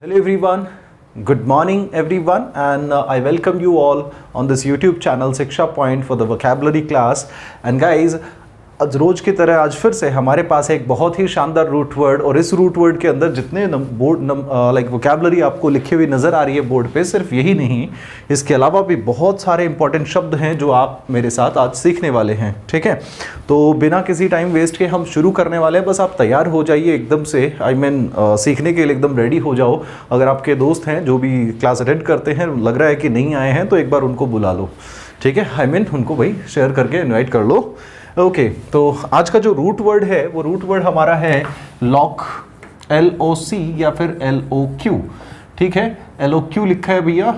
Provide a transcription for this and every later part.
Hello everyone, good morning everyone, and I welcome you all on this YouTube channel Shiksha Point for the vocabulary class. And guys, आज रोज की तरह आज फिर से हमारे पास एक बहुत ही शानदार रूट वर्ड, और इस रूट वर्ड के अंदर जितने लाइक वोकैबुलरी आपको लिखी हुई नज़र आ रही है बोर्ड पे, सिर्फ यही नहीं, इसके अलावा भी बहुत सारे इंपॉर्टेंट शब्द हैं जो आप मेरे साथ आज सीखने वाले हैं। ठीक है, तो बिना किसी टाइम वेस्ट के हम शुरू करने वाले हैं। बस आप तैयार हो जाइए एकदम से, सीखने के लिए एकदम रेडी हो जाओ। अगर आपके दोस्त हैं जो भी क्लास अटेंड करते हैं, लग रहा है कि नहीं आए हैं, तो एक बार उनको बुला लो। ठीक है, उनको भाई शेयर करके इन्वाइट कर लो। ओके, तो आज का जो रूट वर्ड है वो रूट वर्ड हमारा है लॉक, LOC या फिर LOQ। ठीक है, LOQ लिखा है भैया,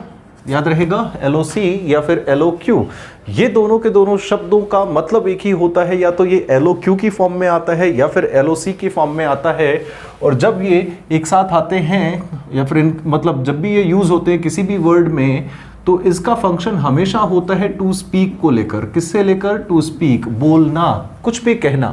याद रहेगा, LOC या फिर LOQ। ये दोनों के दोनों शब्दों का मतलब एक ही होता है, या तो ये LOQ की फॉर्म में आता है या फिर LOC की फॉर्म में आता है। और जब ये एक साथ आते हैं या फिर मतलब जब भी ये यूज़ होते हैं किसी भी वर्ड में, तो इसका फंक्शन हमेशा होता है टू स्पीक को लेकर। किससे लेकर? टू स्पीक, बोलना, कुछ भी कहना।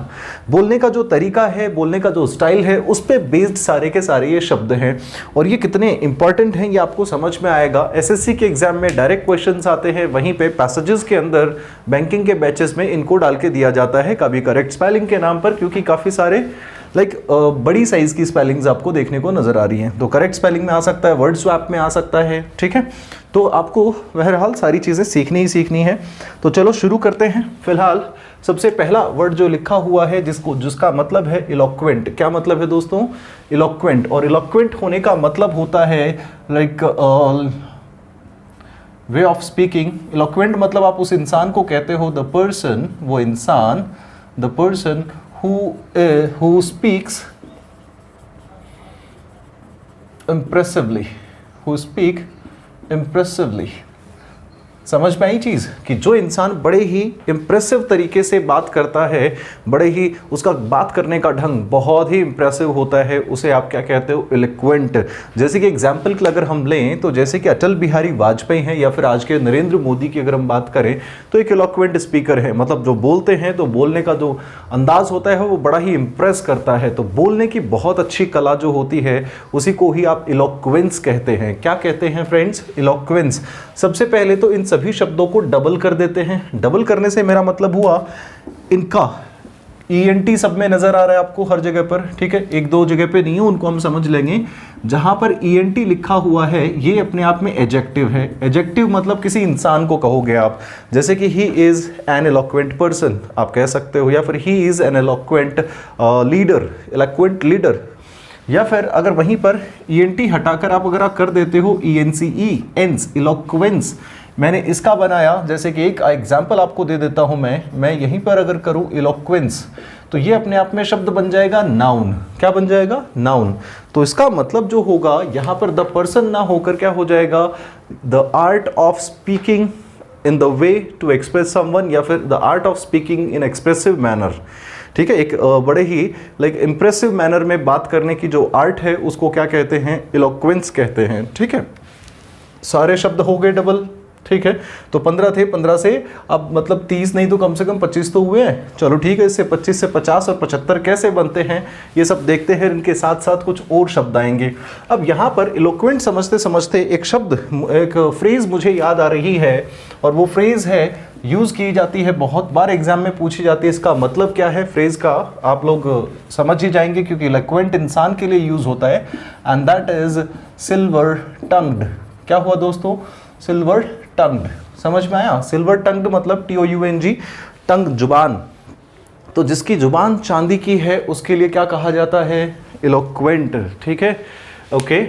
बोलने का जो तरीका है, बोलने का जो स्टाइल है, उस पे बेस्ड सारे के सारे ये शब्द हैं। और ये कितने इंपॉर्टेंट हैं ये आपको समझ में आएगा। एसएससी के एग्जाम में डायरेक्ट क्वेश्चंस आते हैं, वहीं पे पैसेजेस के अंदर बैंकिंग के बैचेस में इनको डाल के दिया जाता है, कभी करेक्ट स्पेलिंग के नाम पर, क्योंकि काफ़ी सारे बड़ी साइज की स्पेलिंग्स आपको देखने को नजर आ रही हैं। तो करेक्ट स्पेलिंग में आ सकता है, वर्ड स्वैप में आ सकता है। ठीक है, तो आपको बहरहाल सारी चीज़ें सीखनी ही सीखनी है। तो चलो शुरू करते हैं। फिलहाल सबसे पहला वर्ड जो लिखा हुआ है जिसका मतलब है इलोक्वेंट। क्या मतलब है दोस्तों? इलोक्वेंट। और इलोक्वेंट होने का मतलब होता है like way of speaking. Eloquent मतलब आप उस इंसान को कहते हो, द पर्सन, वो इंसान, the person who speaks impressively, who speak impressively। समझ में आई चीज़ कि जो इंसान बड़े ही इम्प्रेसिव तरीके से बात करता है, बड़े ही उसका बात करने का ढंग बहुत ही इम्प्रेसिव होता है, उसे आप क्या कहते हो? इलोक्वेंट। जैसे कि एग्जाम्पल की अगर हम लें तो जैसे कि अटल बिहारी वाजपेयी हैं, या फिर आज के नरेंद्र मोदी की अगर हम बात करें, तो एक इलोक्वेंट स्पीकर है। मतलब जो बोलते हैं तो बोलने का जो अंदाज होता है वो बड़ा ही इम्प्रेस करता है। तो बोलने की बहुत अच्छी कला जो होती है उसी को ही आप इलोक्वेंस कहते हैं। क्या कहते हैं फ्रेंड्स? इलोक्वेंस। सबसे पहले तो इन सभी शब्दों को डबल कर देते हैं। डबल करने से मेरा मतलब हुआ इनका ENT सब में नजर आ रहा है आपको हर जगह पर। ठीक है, एक दो जगह पे नहीं है, उनको हम समझ लेंगे। जहां पर ENT लिखा हुआ है ये अपने आप में एडजेक्टिव है। एडजेक्टिव मतलब किसी इंसान को कहोगे आप, जैसे कि he is an eloquent person आप कह सकते हो, या फिर he is an eloquent leader, eloquent leader. या फिर अगर वहीं पर ENT हटाकर आप अगर आप कर देते हो ENCE, इलोक्वेंस। मैंने इसका बनाया, जैसे कि एक एग्जाम्पल आपको दे देता हूं मैं यहीं पर अगर करूं इलोक्वेंस, तो ये अपने आप में शब्द बन जाएगा नाउन। क्या बन जाएगा? नाउन। तो इसका मतलब जो होगा यहां पर द पर्सन ना होकर क्या हो जाएगा? The art of speaking in the way to express someone, या फिर the art of speaking in expressive manner. ठीक है, एक बड़े ही इम्प्रेसिव मैनर में बात करने की जो आर्ट है उसको क्या कहते हैं? इलोक्वेंस कहते हैं। ठीक है, सारे शब्द हो गए डबल। ठीक है, तो 15 थे, 15 से अब मतलब 30 नहीं तो कम से कम 25 तो हुए हैं। चलो ठीक है, इससे 25 से 50 और 75 कैसे बनते हैं ये सब देखते हैं। इनके साथ साथ कुछ और शब्द आएंगे। अब यहाँ पर इलोक्वेंट समझते समझते एक शब्द, एक फ्रेज मुझे याद आ रही है, और वो फ्रेज है, यूज़ की जाती है, बहुत बार एग्जाम में पूछी जाती है। इसका मतलब क्या है फ्रेज का आप लोग समझ ही जाएंगे, क्योंकि इलोक्वेंट इंसान के लिए यूज़ होता है, एंड दैट इज सिल्वर टंग्ड। क्या हुआ दोस्तों? सिल्वर टंग्ड। समझ में आया? सिल्वर टंग्ड मतलब TOUNG, टंग, जुबान। तो जिसकी जुबान चांदी की है उसके लिए क्या कहा जाता है? इलोक्वेंट। ठीक है, ओके।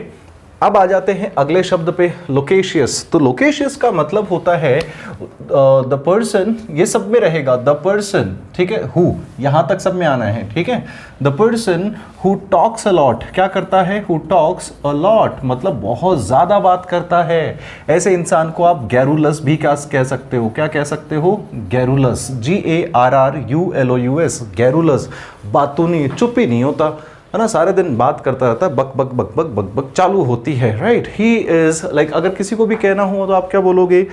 अब आ जाते हैं अगले शब्द पे, लोकेशियस। तो लोकेशियस का मतलब होता है द पर्सन, ये सब में रहेगा द पर्सन। ठीक है, हु यहां तक सब में आना है। ठीक है, the person who talks a lot. क्या करता है? हु टॉक्स अ लॉट मतलब बहुत ज्यादा बात करता है। ऐसे इंसान को आप गैरुलस भी क्या कह सकते हो? क्या कह सकते हो? Garrulous, GARRULOUS, garrulous. बातों नहीं, चुप ही नहीं होता है ना, सारे दिन बात करता रहता है, बक बक बक बक बक बक चालू होती है। राइट, ही इज अगर किसी को भी कहना हो तो आप क्या बोलोगे?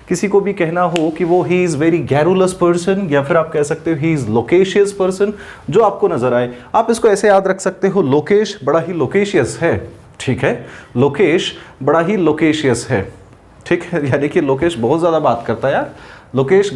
किसी को भी कहना हो कि वो he is very garrulous person, या फिर आप कह सकते हो ही इज़ लोकेशियस पर्सन, जो आपको नजर आए। आप इसको ऐसे याद रख सकते हो, लोकेश बड़ा ही लोकेशियस है, ठीक है। लोकेश बड़ा ही लोकेशियस है, ठीक है, यानी कि लोकेश बहुत ज़्यादा बात करता है यार। लोकेश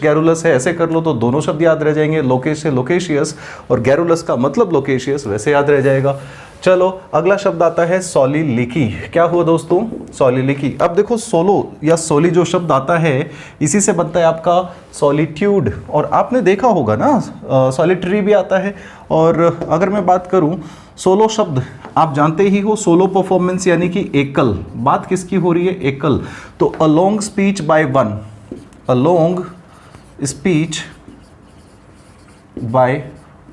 गैरुलस है, ऐसे कर लो तो दोनों शब्द याद रह जाएंगे, लोकेश से लोकेशियस और गैरुलस का मतलब लोकेशियस, वैसे याद रह जाएगा। चलो अगला शब्द आता है सोलिलिकी। क्या हुआ दोस्तों? सोलिलिकी। अब देखो सोलो या सोली जो शब्द आता है इसी से बनता है आपका सॉलिट्यूड, और आपने देखा होगा ना सॉलिटरी भी आता है। और अगर मैं बात करूं सोलो शब्द, आप जानते ही हो सोलो परफॉर्मेंस यानी कि एकल, बात किसकी हो रही है? एकल। तो a long speech by one, a long speech by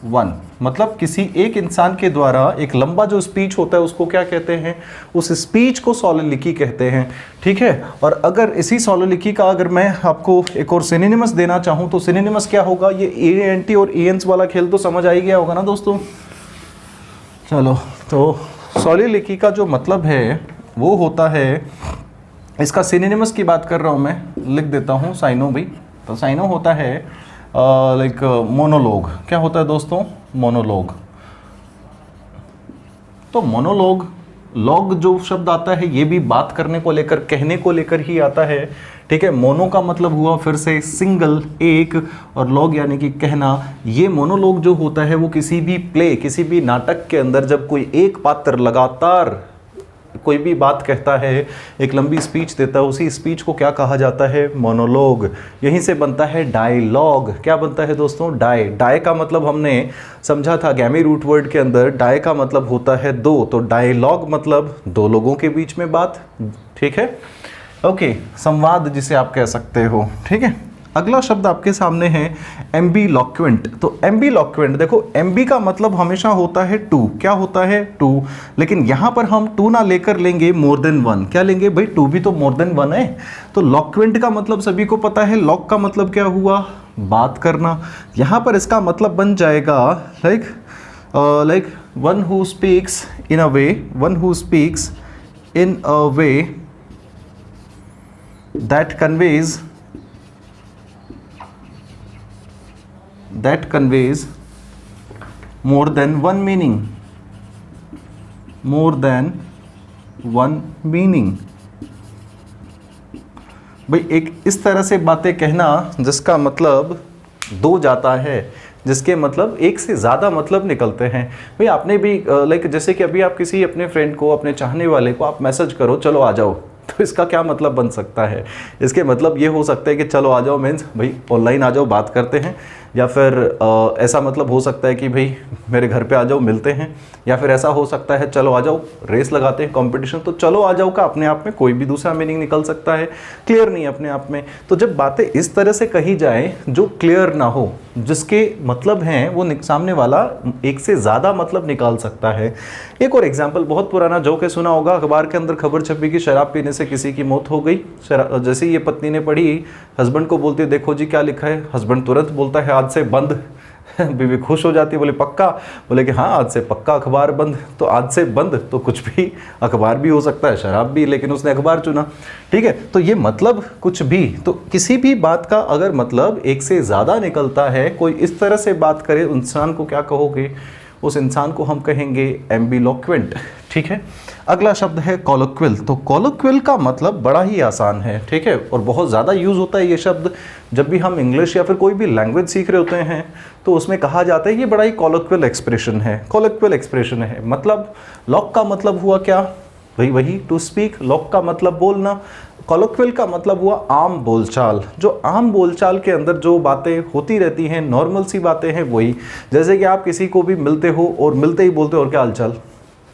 one मतलब किसी एक इंसान के द्वारा एक लंबा जो स्पीच होता है उसको क्या कहते हैं? उस स्पीच को सोलिलिकी कहते हैं, ठीक है। और अगर इसी सोलिलिकी का अगर मैं आपको एक और सिनोनिमस देना चाहूं तो सिनोनिमस क्या होगा? ये एएनटी और एएनस वाला खेल तो समझ आ ही गया होगा ना दोस्तों। चलो, तो सोलिलिकी का जो मतलब है वो होता है, इसका सिनोनिमस की बात कर रहा हूँ मैं, लिख देता हूँ साइनो भी। तो साइनो होता है लाइक मोनोलॉग। क्या होता है दोस्तों? मोनोलॉग। तो मोनोलॉग, लॉग जो शब्द आता है ये भी बात करने को लेकर, कहने को लेकर ही आता है, ठीक है। मोनो का मतलब हुआ फिर से सिंगल, एक, और लॉग यानी कि कहना। ये मोनोलॉग जो होता है वो किसी भी प्ले, किसी भी नाटक के अंदर जब कोई एक पात्र लगातार कोई भी बात कहता है, एक लंबी स्पीच देता है, उसी स्पीच को क्या कहा जाता है? मोनोलॉग। यहीं से बनता है डायलॉग। क्या बनता है दोस्तों? डाई। डाई का मतलब हमने समझा था गैमी रूट वर्ड के अंदर, डाई का मतलब होता है दो, तो डायलॉग मतलब दो लोगों के बीच में बात, ठीक है। ओके, संवाद जिसे आप कह सकते हो, ठीक है। अगला शब्द आपके सामने है एम्बीलॉक्वेंट। तो एम्बीलॉक्वेंट, देखो एम्बी का मतलब हमेशा होता है टू। क्या होता है? टू। लेकिन यहां पर हम टू ना लेकर लेंगे मोर देन वन। क्या लेंगे भाई? टू भी तो मोर देन वन है। तो लॉक्वेंट का मतलब सभी को पता है, लॉक का मतलब क्या हुआ? बात करना। यहां पर इसका मतलब बन जाएगा like one who speaks in a way, one who speaks in a way that conveys more than one meaning, more than one meaning। भाई एक इस तरह से बातें कहना जिसका मतलब दो जाता है, जिसके मतलब एक से ज़्यादा मतलब निकलते हैं। भाई आपने भी लाइक जैसे कि अभी आप किसी अपने फ्रेंड को, अपने चाहने वाले को आप मैसेज करो चलो आ जाओ, तो इसका क्या मतलब बन सकता है? इसके मतलब ये हो सकता है कि चलो आ जाओ मीन्स भाई ऑनलाइन आ जाओ, बात करते हैं, या फिर ऐसा मतलब हो सकता है कि भाई मेरे घर पे आ जाओ, मिलते हैं, या फिर ऐसा हो सकता है चलो आ जाओ रेस लगाते हैं, कंपटीशन। तो चलो आ जाओ का अपने आप में कोई भी दूसरा मीनिंग निकल सकता है, क्लियर नहीं अपने आप में। तो जब बातें इस तरह से कही जाए जो क्लियर ना हो, जिसके मतलब हैं वो सामने वाला एक से ज़्यादा मतलब निकाल सकता है। एक और एग्जाम्पल, बहुत पुराना जोक है, सुना होगा, अखबार के अंदर खबर छपी कि शराब पीने से किसी की मौत हो गई। जैसे ही ये पत्नी ने पढ़ी, हस्बैंड को बोलती है देखो जी क्या लिखा है। हस्बैंड तुरंत बोलता है आज से बंद। बीवी खुश हो जाती है, बोले पक्का? बोले कि हाँ आज से पक्का अखबार बंद। तो आज से बंद तो कुछ भी, अखबार भी हो सकता है, शराब भी, लेकिन उसने अखबार चुना, ठीक है। तो ये मतलब कुछ भी, तो किसी भी बात का अगर मतलब एक से ज़्यादा निकलता है, कोई इस तरह से बात करे, इंसान को क्या कहोगे? उस इंसान को हम कहेंगे एम्बिलोक्वेंट, ठीक है। अगला शब्द है कॉलोक्विल। तो कॉलोक्विल का मतलब बड़ा ही आसान है, ठीक है, और बहुत ज़्यादा यूज़ होता है ये शब्द जब भी हम इंग्लिश या फिर कोई भी लैंग्वेज सीख रहे होते हैं, तो उसमें कहा जाता है ये बड़ा ही कॉलोक्विल एक्सप्रेशन है। कॉलोक्विल एक्सप्रेशन है मतलब, लॉक का मतलब हुआ क्या वही टू स्पीक, लॉक का मतलब बोलना, कॉलोक्विल का मतलब हुआ आम बोलचाल। जो आम बोलचाल के अंदर जो बातें होती रहती हैं, नॉर्मल सी बातें हैं, वही। जैसे कि आप किसी को भी मिलते हो और मिलते ही बोलते हो और क्या हाल चाल,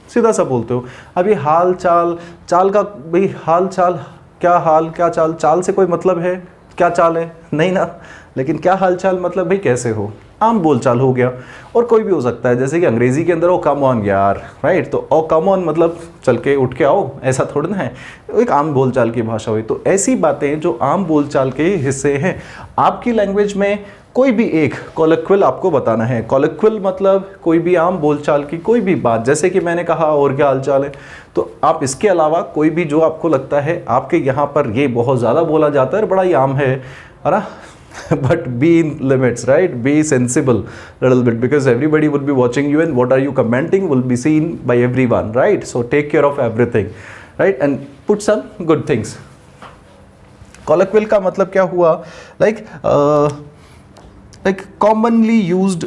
सीधा सा बोलते हो। अभी हाल चाल, चाल का भाई हाल चाल, क्या हाल क्या चाल, चाल से कोई मतलब है? क्या चाल है? नहीं ना। लेकिन क्या हाल चाल मतलब भाई कैसे हो, आम बोलचाल हो गया। और कोई भी हो सकता है, जैसे कि अंग्रेजी के अंदर ओ कम ऑन यार, राइट, तो ओ कम ऑन मतलब चल के उठ के आओ, ऐसा थोड़ा ना है, एक आम बोलचाल की भाषा हुई। तो ऐसी बातें जो आम बोलचाल के हिस्से हैं, आपकी लैंग्वेज में कोई भी एक कॉलोक्विल आपको बताना है। कॉलोक्विल मतलब कोई भी आम बोलचाल की कोई भी बात, जैसे कि मैंने कहा और क्या हाल चाल है, तो आप इसके अलावा कोई भी जो आपको लगता है आपके यहाँ पर ये बहुत ज़्यादा बोला जाता है, बड़ा ही आम है ना, but be in limits, right? Be sensible a little bit, because everybody will be watching you and what are you commenting will be seen by everyone, right? So take care of everything, right? And put some good things. Colloquial का मतलब क्या हुआ? like commonly used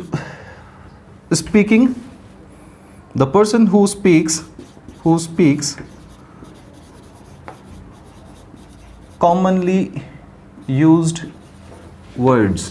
speaking, the person who speaks commonly used words.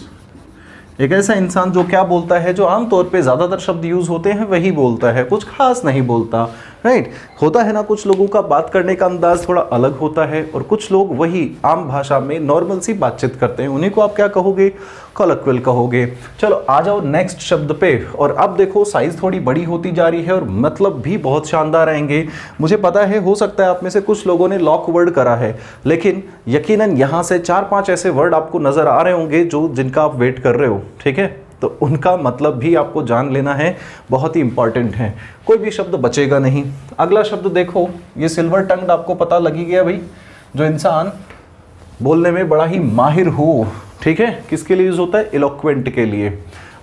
एक ऐसा इंसान जो क्या बोलता है, जो आमतौर पे ज़्यादातर शब्द यूज़ होते हैं वही बोलता है, कुछ खास नहीं बोलता, राइट? होता है ना, कुछ लोगों का बात करने का अंदाज थोड़ा अलग होता है और कुछ लोग वही आम भाषा में नॉर्मल सी बातचीत करते हैं, उन्हीं को आप क्या कहोगे? कॉलोक्वियल कहोगे। चलो आ जाओ नेक्स्ट शब्द पे। और अब देखो साइज थोड़ी बड़ी होती जा रही है और मतलब भी बहुत शानदार आएंगे। मुझे पता है हो सकता है आप में से कुछ लोगों ने लॉक वर्ड करा है, लेकिन यकीनन यहाँ से 4-5 ऐसे वर्ड आपको नज़र आ रहे होंगे जो जिनका आप वेट कर रहे हो, ठीक है? तो उनका मतलब भी आपको जान लेना है, बहुत ही इंपॉर्टेंट है, कोई भी शब्द बचेगा नहीं। अगला शब्द देखो, ये सिल्वर टंग्ड आपको पता लगी गया भाई, जो इंसान बोलने में बड़ा ही माहिर हो, ठीक है? किसके लिए यूज होता है? इलोक्वेंट के लिए।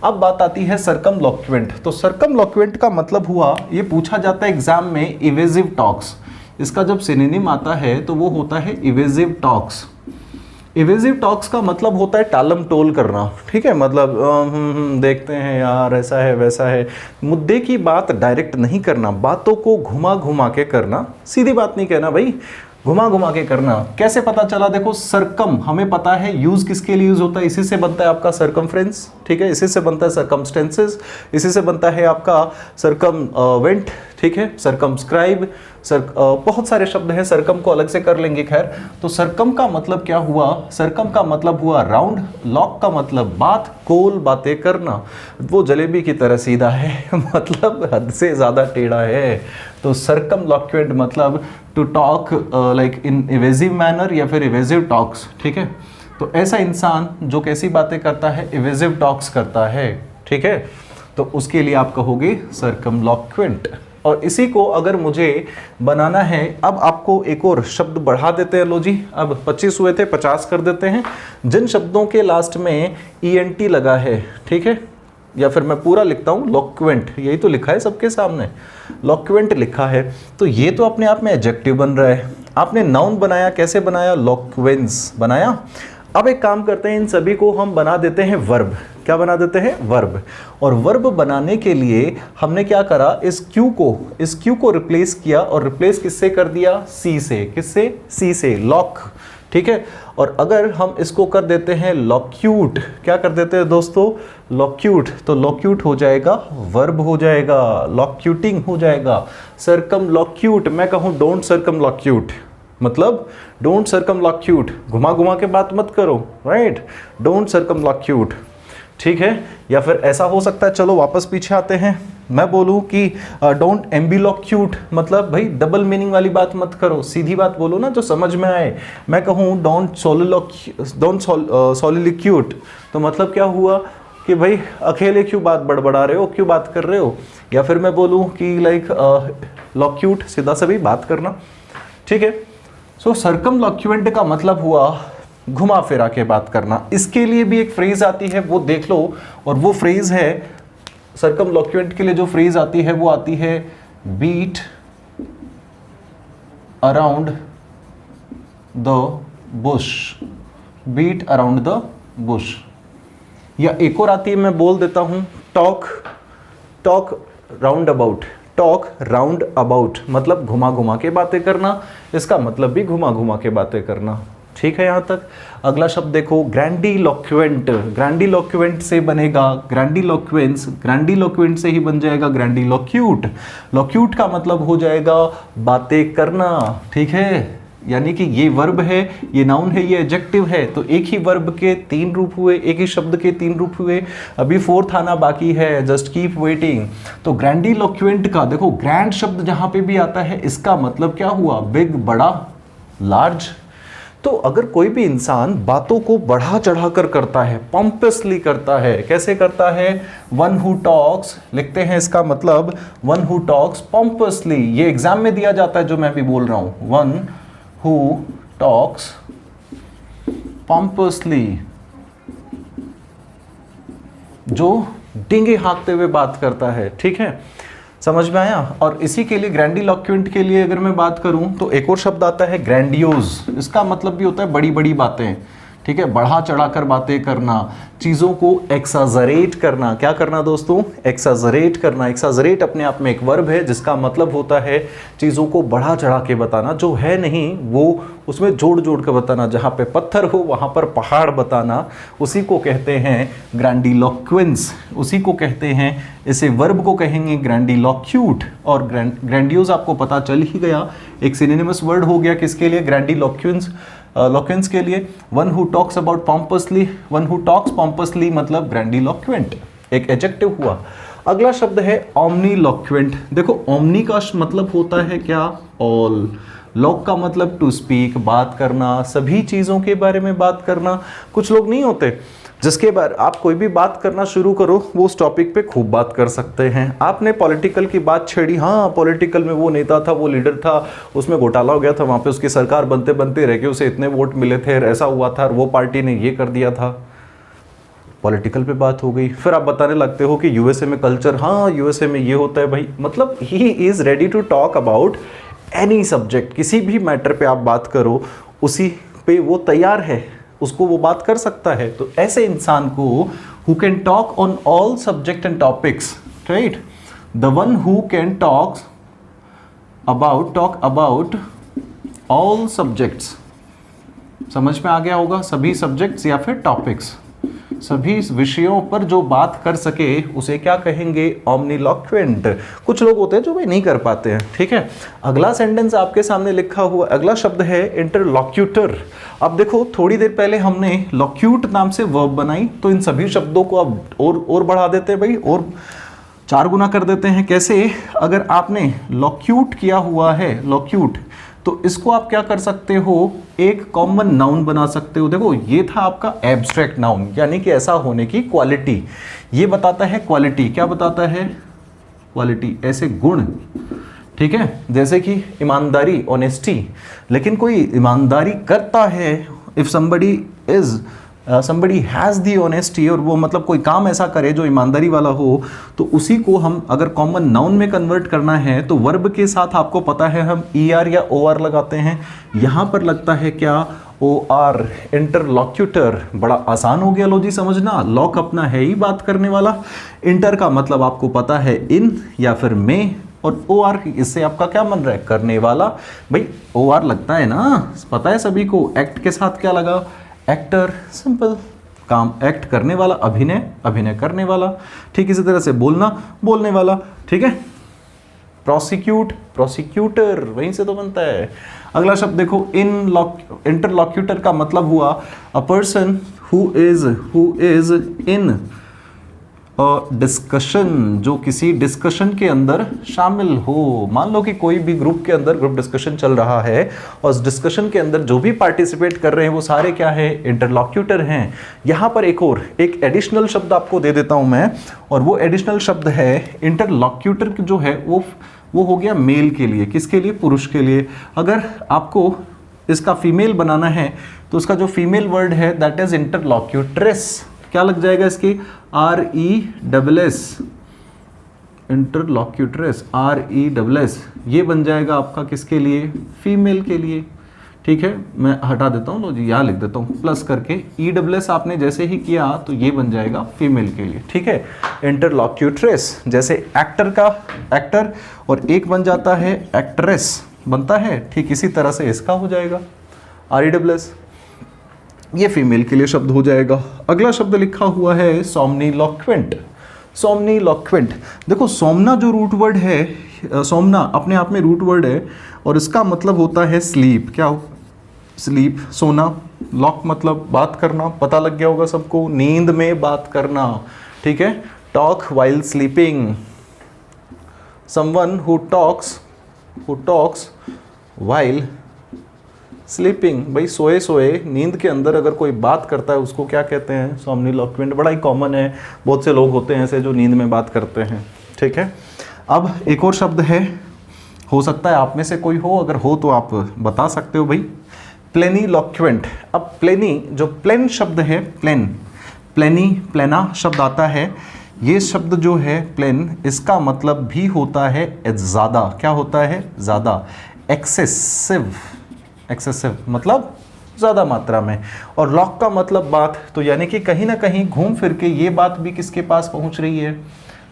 अब बात आती है सर्कमलोक्वेंट। तो सर्कमलोक्वेंट का मतलब हुआ, ये पूछा जाता है एग्जाम में, इवेजिव टॉक्स। इसका जब सिनोनिम आता है तो वो होता है इवेजिव टॉक्स। इवेजिव टॉक्स का मतलब होता है टालम टोल करना, ठीक है? मतलब देखते हैं यार, ऐसा है वैसा है, मुद्दे की बात डायरेक्ट नहीं करना, बातों को घुमा घुमा के करना, सीधी बात नहीं कहना भाई, घुमा घुमा के करना। कैसे पता चला? देखो सर्कम हमें पता है यूज किसके लिए यूज होता है, इसी से बनता है आपका सर्कमफ्रेंस, ठीक है? इसी से बनता है सर्कमस्टेंसेस, इसी से बनता है आपका सर्कमवेंट, ठीक है? सर्कमस्क्राइब, बहुत सारे शब्द हैं, सर्कम को अलग से कर लेंगे। खैर, तो सर्कम का मतलब क्या हुआ? सर्कम का मतलब हुआ राउंड, लॉक का मतलब बात, गोल बातें करना। वो जलेबी की तरह सीधा है मतलब हद से ज़्यादा टेढ़ा है। तो सर्कमलोक्वेंट मतलब to talk like in evasive manner या फिर इवेजिव टॉक्स, ठीक है? तो ऐसा इंसान जो कैसी बातें करता है? इवेजिव टॉक्स करता है, ठीक है? तो उसके लिए आप कहोगे सर्कमलोक्वेंट। और इसी को अगर मुझे बनाना है, अब आपको एक और शब्द बढ़ा देते हैं। लो जी, अब 25 हुए थे, 50 कर देते हैं। जिन शब्दों के लास्ट में ENT लगा है, ठीक है? या फिर मैं पूरा लिखता हूँ लोक्वेंट, यही तो लिखा है सबके सामने, लोक्वेंट लिखा है, तो ये तो अपने आप में एडजेक्टिव बन रहा है। आपने नाउन बनाया, कैसे बनाया? लोक्वेंस बनाया। अब एक काम करते हैं, इन सभी को हम बना देते हैं वर्ब। क्या बना देते हैं? वर्ब। और वर्ब बनाने के लिए हमने क्या करा? इस क्यू को रिप्लेस किया, और रिप्लेस किससे कर दिया? सी से। किससे? सी से, लॉक, ठीक है? और अगर हम इसको कर देते हैं लॉक्यूट, क्या कर देते हैं दोस्तों? लॉक्यूट, तो लॉक्यूट हो जाएगा वर्ब, हो जाएगा लॉक्यूटिंग, हो जाएगा सर्कमलॉक्यूट। मैं कहूँ डोंट सर्कमलॉक्यूट, मतलब डोंट सर्कमलॉक्यूट, घुमा घुमा के बात मत करो, राइट? डोंट सर्कमलॉक्यूट, ठीक है? या फिर ऐसा हो सकता है, चलो वापस पीछे आते हैं, मैं बोलूँ कि डोंट एम्बिलोक्यूट, मतलब भाई डबल मीनिंग वाली बात मत करो, सीधी बात बोलो ना जो समझ में आए। मैं कहूँ डोंट सोलिलोक्यूट, तो मतलब क्या हुआ कि भाई अकेले क्यों बात बड़बड़ा रहे हो, क्यों बात कर रहे हो? या फिर मैं बोलूँ कि लाइक लॉक्यूट, सीधा सभी बात करना, ठीक है? सो सर्कमलॉक्यूएंट का मतलब हुआ घुमा फिरा के बात करना। इसके लिए भी एक फ्रेज आती है, वो देख लो, और वो फ्रेज है सर्कमलॉक्यूएंट के लिए जो फ्रेज आती है वो आती है beat around the bush, beat around the bush. या एक और आती है, मैं बोल देता हूं, talk round about, talk round about मतलब घुमा घुमा के बातें करना, इसका मतलब भी घुमा घुमा के बातें करना, ठीक है? यहाँ तक। अगला शब्द देखो, ग्रैंडिलोक्वेंट। ग्रैंडिलोक्वेंट से बनेगा ग्रैंडिलोक्वेंस, ग्रैंडिलोक्वेंट से ही बन जाएगा ग्रैंडिलोक्यूट। लोक्यूट का मतलब हो जाएगा बातें करना, ठीक है? यानी कि ये वर्ब है, ये नाउन है, ये एडजेक्टिव है, तो एक ही वर्ब के 3 रूप हुए, एक ही शब्द के 3 रूप हुए। अभी 4th आना बाकी है, जस्ट कीप वेटिंग। तो ग्रैंडिलोक्वेंट का देखो, ग्रैंड शब्द जहां पे भी आता है इसका मतलब क्या हुआ? बिग, बड़ा, लार्ज। तो अगर कोई भी इंसान बातों को बढ़ा चढ़ा कर करता है, पंपसली करता है, कैसे करता है? वन हु टॉक्स, लिखते हैं इसका मतलब वन हु टॉक्स पंपसली। ये एग्जाम में दिया जाता है जो मैं भी बोल रहा हूं, वन हु टॉक्स pompously, जो डींगे हाँकते हुए बात करता है, ठीक है, समझ में आया। और इसी के लिए ग्रैंडिलोक्वेंट के लिए अगर मैं बात करूं तो एक और शब्द आता है ग्रैंडियोज। इसका मतलब भी होता है बड़ी बड़ी बातें, ठीक है, बढ़ा चढ़ाकर बातें करना, चीज़ों को एक्साजरेट करना। क्या करना दोस्तों? एक्साजरेट करना। एक्साजरेट अपने आप में एक वर्ब है जिसका मतलब होता है चीज़ों को बढ़ा चढ़ा के बताना, जो है नहीं वो उसमें जोड़ जोड़ के बताना। जहाँ पे पत्थर हो वहाँ पर पहाड़ बताना, उसी को कहते हैं ग्रैंडिलोक्वेंस, उसी को कहते हैं, इसे वर्ब को कहेंगे ग्रैंडिलोक्यूट। और ग्रैंडियोज आपको पता चल ही गया, एक सिनोनिमस वर्ड हो गया किसके लिए? ग्रैंडिलोक्वेंस लोक्वेंस के लिए। One who talks about pompously, one who talks pompously मतलब ग्रैंडिलोक्वेंट, एक एडजेक्टिव हुआ। अगला शब्द है ओमनीलोक्वेंट। देखो ओमनी का मतलब होता है क्या? ऑल। लॉक का मतलब टू स्पीक, बात करना, सभी चीज़ों के बारे में बात करना। कुछ लोग नहीं होते जिसके बारे आप कोई भी बात करना शुरू करो वो उस टॉपिक पे खूब बात कर सकते हैं। आपने पॉलिटिकल की बात छेड़ी, हाँ पॉलिटिकल में वो नेता था, वो लीडर था, उसमें घोटाला हो गया था, वहाँ पे उसकी सरकार बनते बनते रह गई, उसे इतने वोट मिले थे, ऐसा हुआ था, वो पार्टी ने ये कर दिया था, पॉलिटिकल पे बात हो गई। फिर आप बताने लगते हो कि यूएसए में कल्चर, हाँ यूएसए में ये होता है भाई। मतलब he is ready to talk about any subject, किसी भी मैटर पे आप बात करो उसी पे वो तैयार है, उसको वो बात कर सकता है। तो ऐसे इंसान को who can talk on all subject and topics, right, the one who can talk about all subjects, समझ में आ गया होगा, सभी सब्जेक्ट्स या फिर टॉपिक्स, सभी विषयों पर जो बात कर सके उसे क्या कहेंगे? ओमनीलोक्वेंट। कुछ लोग होते हैं जो भाई नहीं कर पाते हैं, ठीक है। अगला सेंटेंस आपके सामने लिखा हुआ, अगला शब्द है इंटरलॉक्यूटर। अब देखो थोड़ी देर पहले हमने लॉक्यूट नाम से वर्ब बनाई, तो इन सभी शब्दों को अब और बढ़ा देते हैं भाई, और 4 गुना कर देते हैं। कैसे? अगर आपने लॉक्यूट किया हुआ है, लॉक्यूट, तो इसको आप क्या कर सकते हो? एक कॉमन नाउन बना सकते हो। देखो ये था आपका एब्स्ट्रैक्ट नाउन, यानी कि ऐसा होने की क्वालिटी, ये बताता है क्वालिटी। क्या बताता है? क्वालिटी, ऐसे गुण, ठीक है, जैसे कि ईमानदारी, ऑनेस्टी। लेकिन कोई ईमानदारी करता है, if somebody has the honesty, और वो मतलब कोई काम ऐसा करे जो ईमानदारी वाला हो, तो उसी को हम अगर कॉमन नाउन में कन्वर्ट करना है तो वर्ब के साथ आपको पता है हम ER या OR लगाते हैं। यहाँ पर लगता है क्या? OR, interlocutor. बड़ा आसान हो गया लो जी समझना। लॉक अपना है ही बात करने वाला, इंटर का मतलब आपको पता है इन या फिर में, और OR इससे आपका क्या मन रहा है? करने वाला। भाई OR लगता है ना, पता है सभी को। एक्ट के साथ क्या लगा? एक्टर, सिंपल, काम, एक्ट करने वाला, अभिनय, अभिनय करने वाला। ठीक इसी तरह से बोलना, बोलने वाला, ठीक है। प्रोसिक्यूट, प्रोसिक्यूटर, वहीं से तो बनता है। अगला शब्द देखो इंटरलॉक्यूटर का मतलब हुआ a person who is in discussion, जो किसी डिस्कशन के अंदर शामिल हो। मान लो कि कोई भी ग्रुप के अंदर ग्रुप डिस्कशन चल रहा है और उस डिस्कशन के अंदर जो भी पार्टिसिपेट कर रहे हैं वो सारे क्या है? इंटरलॉक्यूटर हैं। यहाँ पर एक एडिशनल शब्द आपको दे देता हूँ मैं, और वो एडिशनल शब्द है इंटरलॉक्यूटर जो है वो हो गया मेल के लिए। किसके लिए? पुरुष के लिए। अगर आपको इसका फीमेल बनाना है तो उसका जो फीमेल वर्ड है दैट इज इंटरलॉक्यूट्रेस। क्या लग जाएगा इसकी? RESS, इंटरलॉक्यूट्रेस, RESS, ये बन जाएगा आपका किसके लिए? फीमेल के लिए। ठीक है, मैं हटा देता हूँ, लो जी यहाँ लिख देता हूँ प्लस करके। ESS आपने जैसे ही किया तो ये बन जाएगा फीमेल के लिए। ठीक है, इंटरलॉक्यूट्रेस, जैसे एक्टर का एक्टर और एक बन जाता है एक्ट्रेस बनता है, ठीक इसी तरह से इसका हो जाएगा RESS, ये फीमेल के लिए शब्द हो जाएगा। अगला शब्द लिखा हुआ है सोमनीलोक्वेंट। सोमनीलोक्वेंट, देखो सोमना जो रूट वर्ड है, सोमना अपने आप में रूट वर्ड है और इसका मतलब होता है स्लीप। क्या हो? स्लीप, सोना। लॉक मतलब बात करना, पता लग गया होगा सबको, नींद में बात करना। ठीक है, talk while sleeping, someone who talks while sleeping. भाई सोए सोए नींद के अंदर अगर कोई बात करता है उसको क्या कहते हैं? सोमनीलोक्वेंट। बड़ा ही कॉमन है, बहुत से लोग होते हैं ऐसे जो नींद में बात करते हैं। ठीक है, अब एक और शब्द है, हो सकता है आप में से कोई हो, अगर हो तो आप बता सकते हो भाई, प्लेनीलोक्वेंट। अब प्लेनी, जो प्लेन शब्द है, प्लेन, प्लेनी, प्लेना शब्द आता है। ये शब्द जो है प्लेन, इसका मतलब भी होता है ज़्यादा। क्या होता है? ज़्यादा। एक्सेसिव, एक्सेसिव मतलब ज़्यादा मात्रा में। और लॉक का मतलब बात, तो यानी कि कहीं ना कहीं घूम फिर के ये बात भी किसके पास पहुंच रही है?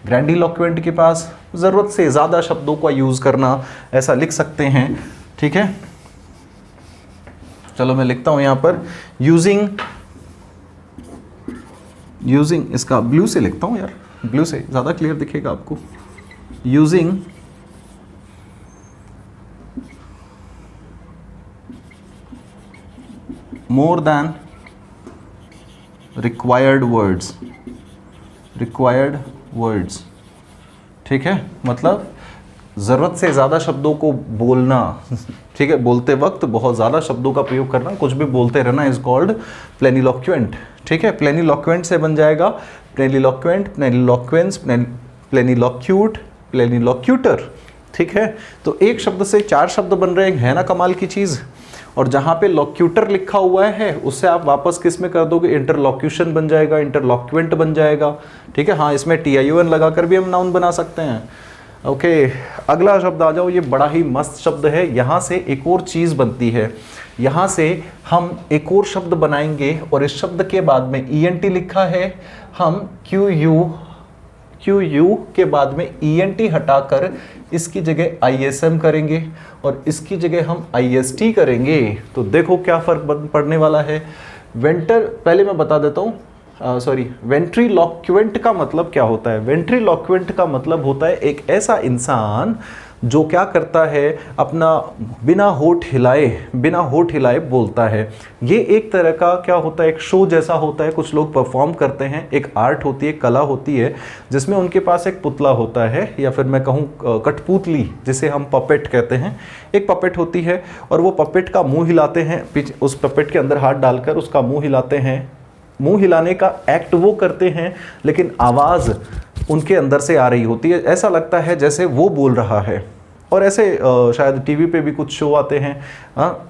ग्रैंडिलोक्वेंट के पास। ज़रूरत से ज़्यादा शब्दों का यूज़ करना, ऐसा लिख सकते हैं। ठीक है, चलो मैं लिखता हूं यहां पर यूजिंग, इसका ब्लू से लिखता हूं यार, ब्लू से ज़्यादा क्लियर दिखेगा आपको। Using more than required words, ठीक है, मतलब ज़रूरत से ज़्यादा शब्दों को बोलना, ठीक है, बोलते वक्त बहुत ज़्यादा शब्दों का प्रयोग करना, कुछ भी बोलते रहना इज कॉल्ड प्लेनिलोक्वेंट। ठीक है, प्लेनिलोक्वेंट से बन जाएगा प्लेनिलोक्वेंट, प्लेनिलोक्वेंस, प्लेनिलोक्यूट, प्लेनिलोक्यूटर। ठीक है, तो एक शब्द से 4 शब्द बन रहे हैं ना, कमाल की चीज़। और जहाँ पे लोक्यूटर लिखा हुआ है उससे आप वापस किस में कर दोगे? इंटरलॉक्यूशन बन जाएगा, इंटरलॉक्वेंट बन जाएगा। ठीक है, हाँ, इसमें TION लगाकर भी हम नाउन बना सकते हैं। ओके, अगला शब्द आ जाओ, ये बड़ा ही मस्त शब्द है। यहाँ से एक और चीज़ बनती है, यहाँ से हम एक और शब्द बनाएंगे और इस शब्द के बाद में ENT लिखा है, हम QU के बाद में ENT हटाकर इसकी जगह ISM करेंगे और इसकी जगह हम IST करेंगे। तो देखो क्या फ़र्क पड़ने वाला है। पहले मैं बता देता हूँ, वेंट्रीलोक्वेंट का मतलब क्या होता है? वेंट्रीलोक्वेंट का मतलब होता है एक ऐसा इंसान जो क्या करता है, अपना बिना होठ हिलाए बोलता है। ये एक तरह का क्या होता है, एक शो जैसा होता है, कुछ लोग परफॉर्म करते हैं, एक आर्ट होती है, कला होती है, जिसमें उनके पास एक पुतला होता है, या फिर मैं कहूँ कठपुतली, जिसे हम पपेट कहते हैं। एक पपेट होती है और वो पपेट का मुंह हिलाते हैं, उस पपेट के अंदर हाथ डालकर उसका मुंह हिलाते हैं। मुंह हिलाने का एक्ट वो करते हैं, लेकिन आवाज़ उनके अंदर से आ रही होती है, ऐसा लगता है जैसे वो बोल रहा है। और ऐसे शायद टीवी पे भी कुछ शो आते हैं,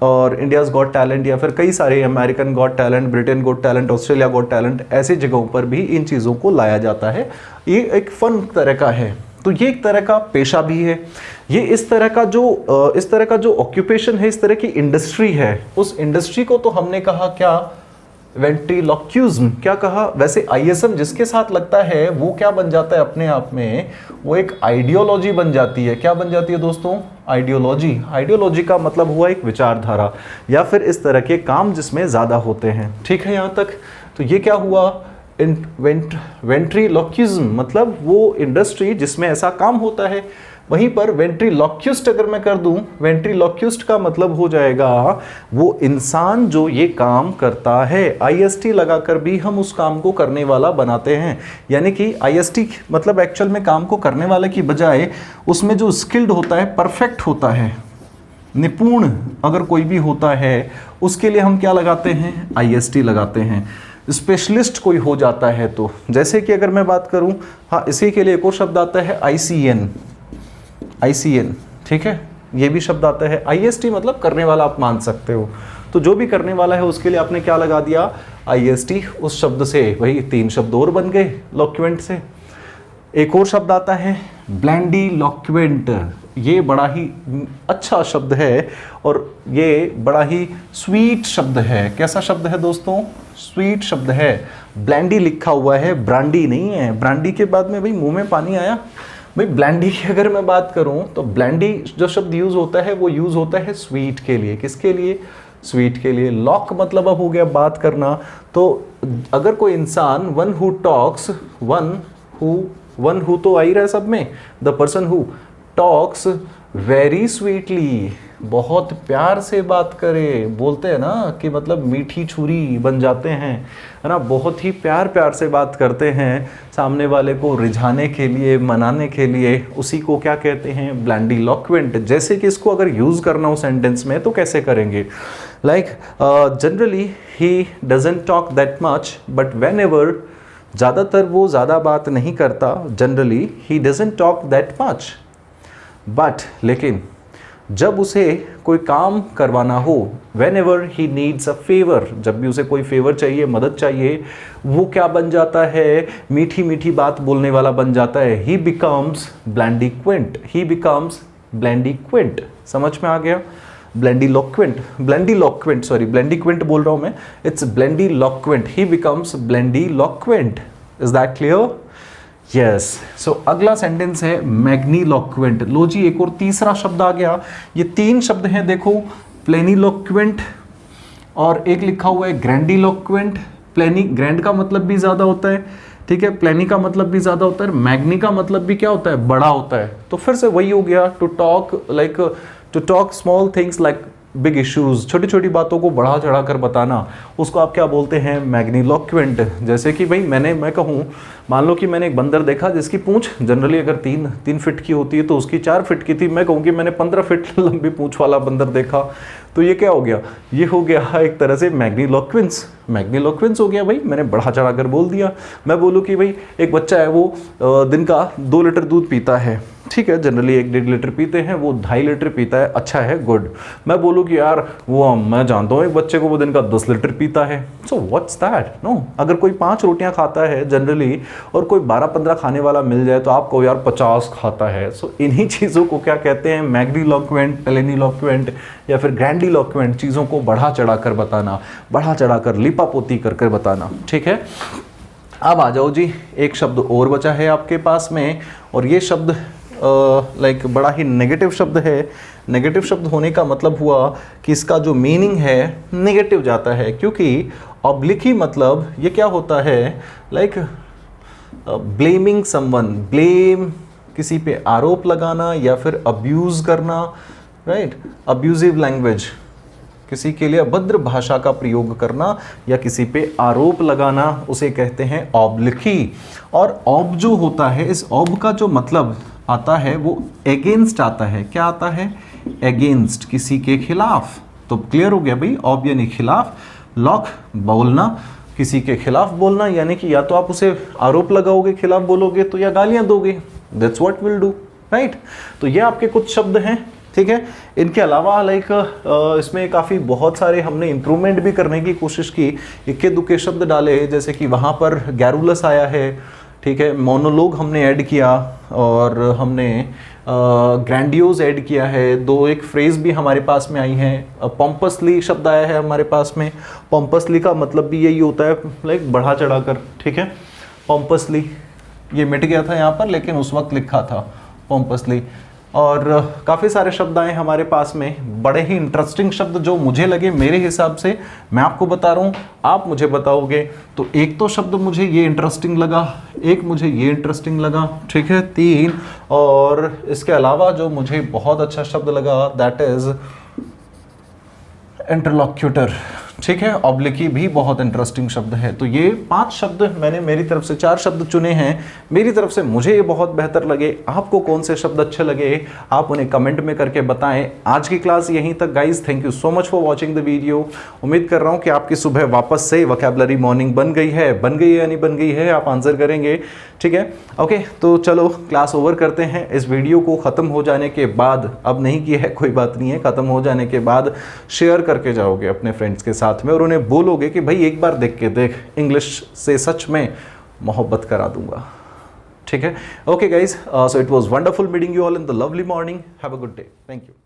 और इंडियाज़ गॉट टैलेंट, या फिर कई सारे American got talent, Britain got talent, Australia got talent, ऐसी जगहों पर भी इन चीज़ों को लाया जाता है। ये एक फन तरह का है, तो ये एक तरह का पेशा भी है। ये इस तरह का जो ऑक्यूपेशन है, इस तरह की इंडस्ट्री है, उस इंडस्ट्री को तो हमने कहा क्या? वेंट्रीलोक्यूज्म। क्या कहा? वैसे ISM जिसके साथ लगता है वो क्या बन जाता है अपने आप में? वो एक आइडियोलॉजी बन जाती है। क्या बन जाती है दोस्तों? आइडियोलॉजी। आइडियोलॉजी का मतलब हुआ एक विचारधारा या फिर इस तरह के काम जिसमें ज़्यादा होते हैं। ठीक है यहाँ तक? तो ये क्या हुआ? वेंट्रीलोक्यूज्म मतलब वो इंडस्ट्री जिसमें ऐसा काम होता है। वहीं पर वेंट्रीलोक्यूस्ट अगर मैं कर दूं, वेंट्रीलोक्यूस्ट का मतलब हो जाएगा वो इंसान जो ये काम करता है। IST लगाकर भी हम उस काम को करने वाला बनाते हैं। यानी कि IST मतलब एक्चुअल में काम को करने वाले की बजाय उसमें जो स्किल्ड होता है, परफेक्ट होता है, निपुण अगर कोई भी होता है, उसके लिए हम क्या लगाते हैं? IST लगाते हैं। स्पेशलिस्ट कोई हो जाता है तो, जैसे कि अगर मैं बात करूं, हाँ, इसी के लिए एक और शब्द आता है ICN। ठीक है, ये भी शब्द आता है। IST मतलब करने वाला आप मान सकते हो। तो जो भी करने वाला है उसके लिए आपने क्या लगा दिया? IST। उस शब्द से वही 3 शब्द और बन गए लोक्वेंट से। एक और शब्द आता है ब्लैंडिलोक्वेंट। ये बड़ा ही अच्छा शब्द है और ये बड़ा ही स्वीट शब्द है। कैसा शब्द है दोस्तों? स्वीट शब्द है। ब्लैंडी लिखा हुआ है, ब्रांडी नहीं है। ब्रांडी के बाद में भाई मुंह में पानी आया। भाई ब्लैंडी की अगर मैं बात करूं तो ब्लैंडी जो शब्द यूज होता है वो यूज होता है स्वीट के लिए। किसके लिए? स्वीट के लिए। लॉक मतलब अब हो गया बात करना। तो अगर कोई इंसान one who talks, one who तो आ ही रहा है सब में, the person who talks very sweetly, बहुत प्यार से बात करे, बोलते हैं ना कि मतलब मीठी छुरी बन जाते हैं, है ना, बहुत ही प्यार से बात करते हैं सामने वाले को रिझाने के लिए, मनाने के लिए, उसी को क्या कहते हैं? ब्लैंडिलोक्वेंट। जैसे कि इसको अगर यूज़ करना हो सेंटेंस में तो कैसे करेंगे? Like generally he doesn't talk that much but when ever, ज़्यादातर वो ज़्यादा बात नहीं करता, generally he doesn't talk that much but, लेकिन जब उसे कोई काम करवाना हो, when ever he needs a favour, जब भी उसे कोई फेवर चाहिए, मदद चाहिए, वो क्या बन जाता है, मीठी मीठी बात बोलने वाला बन जाता है। He becomes blandiloquent, he becomes blandiloquent. समझ में आ गया? ब्लैंडिलोक्वेंट, ब्लैंडिलोक्वेंट, सॉरी ब्लैंडिक्वेंट बोल रहा हूं मैं, it's blandiloquent, he becomes blandiloquent. Is that clear? Yes. So अगला सेंटेंस है मैग्नीलोक्वेंट। लो जी, एक और तीसरा शब्द आ गया। ये 3 शब्द हैं, देखो, प्लेनिलोक्वेंट और एक लिखा हुआ है ग्रैंडिलोक्वेंट। प्लेनी, ग्रैंड का मतलब भी ज्यादा होता है, ठीक है, प्लेनी का मतलब भी ज्यादा होता है, मैग्नी का मतलब भी क्या होता है, बड़ा होता है। तो फिर से वही हो गया, to talk small things like big issues, छोटी छोटी बातों को बढ़ा चढ़ा कर बताना, उसको आप क्या बोलते हैं, मैग्नीलोक्वेंट। जैसे कि भाई मैं कहूँ, मान लो कि मैंने एक बंदर देखा जिसकी पूंछ जनरली अगर 3 फीट की होती है तो उसकी 4 फीट की थी। मैं कहूँ कि मैंने 15 फीट लंबी पूंछ वाला बंदर देखा, तो ये क्या हो गया, ये हो गया एक तरह से मैग्नीलोक्वेंस। मैग्नीलोक्वेंस हो गया भाई, मैंने बढ़ा चढ़ा कर बोल दिया। मैं बोलूँ कि भाई एक बच्चा है, वो दिन का 2 लीटर दूध पीता है, ठीक है, जनरली 1-1.5 लीटर पीते हैं, वो 2.5 लीटर पीता है, अच्छा है, गुड। मैं बोलूँ कि यार वो मैं जानता हूँ एक बच्चे को वो दिन का 10 लीटर पीता है, सो व्हाट्स दैट? नो। अगर कोई 5 रोटियां खाता है जनरली और कोई 12-15 खाने वाला मिल जाए तो आपको यार 50 खाता है। सो इन्हीं चीज़ों को क्या कहते हैं, मैग्नीलोक्वेंट, प्लेनिलोक्वेंट या फिर ग्रैंडिलोक्वेंट। चीज़ों को बढ़ा चढ़ा कर बताना, बढ़ा चढ़ा कर लिपापोती कर बताना, ठीक है। अब आ जाओ जी, एक शब्द और बचा है आपके पास में, और ये शब्द लाइक बड़ा ही नेगेटिव शब्द है। नेगेटिव शब्द होने का मतलब हुआ कि इसका जो मीनिंग है नेगेटिव जाता है, क्योंकि ऑब्लिकी मतलब ये क्या होता है, लाइक ब्लेमिंग समवन, ब्लेम, किसी पे आरोप लगाना या फिर अब्यूज करना, राइट, अब्यूजिव लैंग्वेज, किसी के लिए अभद्र भाषा का प्रयोग करना या किसी पे आरोप लगाना, उसे कहते हैं ऑब्लिकी। और ऑब जो होता है, इस ऑब का जो मतलब आता है वो एगेंस्ट आता है। क्या आता है? एगेंस्ट, किसी के खिलाफ। तो क्लियर हो गया भाई, ऑब यानी खिलाफ, लॉक बोलना, किसी के खिलाफ बोलना, यानी कि या तो आप उसे आरोप लगाओगे, खिलाफ बोलोगे, तो या गालियां दोगे। That's what will do, right. तो ये आपके कुछ शब्द हैं, ठीक है। इनके अलावा लाइक इसमें काफ़ी बहुत सारे हमने इंप्रूवमेंट भी करने की कोशिश की, इक्के दुक्के शब्द डाले, जैसे कि वहाँ पर गैरुलस आया है, ठीक है, मोनोलॉग हमने ऐड किया, और हमने ग्रैंडियोज ऐड किया है। 2 एक फ्रेज भी हमारे पास में आई हैं। पॉम्पसली शब्द आया है हमारे पास में। पॉम्पसली का मतलब भी यही होता है, लाइक बढ़ा चढ़ा कर, ठीक है। पॉम्पसली ये मिट गया था यहाँ पर, लेकिन उस वक्त लिखा था पॉम्पसली। और काफ़ी सारे शब्द आए हमारे पास में, बड़े ही इंटरेस्टिंग शब्द जो मुझे लगे, मेरे हिसाब से मैं आपको बता रहा हूँ, आप मुझे बताओगे। तो एक तो शब्द मुझे ये इंटरेस्टिंग लगा, एक मुझे ये इंटरेस्टिंग लगा, ठीक है, 3। और इसके अलावा जो मुझे बहुत अच्छा शब्द लगा, दैट इज इंटरलॉक्यूटर, ठीक है। ऑब्लिकी भी बहुत इंटरेस्टिंग शब्द है। तो ये 5 शब्द मैंने मेरी तरफ से 4 शब्द चुने हैं मेरी तरफ से, मुझे ये बहुत बेहतर लगे। आपको कौन से शब्द अच्छे लगे, आप उन्हें कमेंट में करके बताएं। आज की क्लास यहीं तक guys, thank you so much for watching the video. उम्मीद कर रहा हूँ कि आपकी सुबह वापस से वोकैबुलरी मॉर्निंग बन गई है या नहीं बन गई है, आप आंसर करेंगे, ठीक है। ओके, तो चलो क्लास ओवर करते हैं। इस वीडियो को ख़त्म हो जाने के बाद, अब नहीं किया है कोई बात नहीं है, ख़त्म हो जाने के बाद शेयर करके जाओगे अपने फ्रेंड्स के साथ में, और उन्हें बोलोगे कि भाई एक बार देख के देख, इंग्लिश से सच में मोहब्बत करा दूंगा, ठीक है। Okay guys, so it was wonderful meeting you all in the lovely morning. Have a good day, thank you.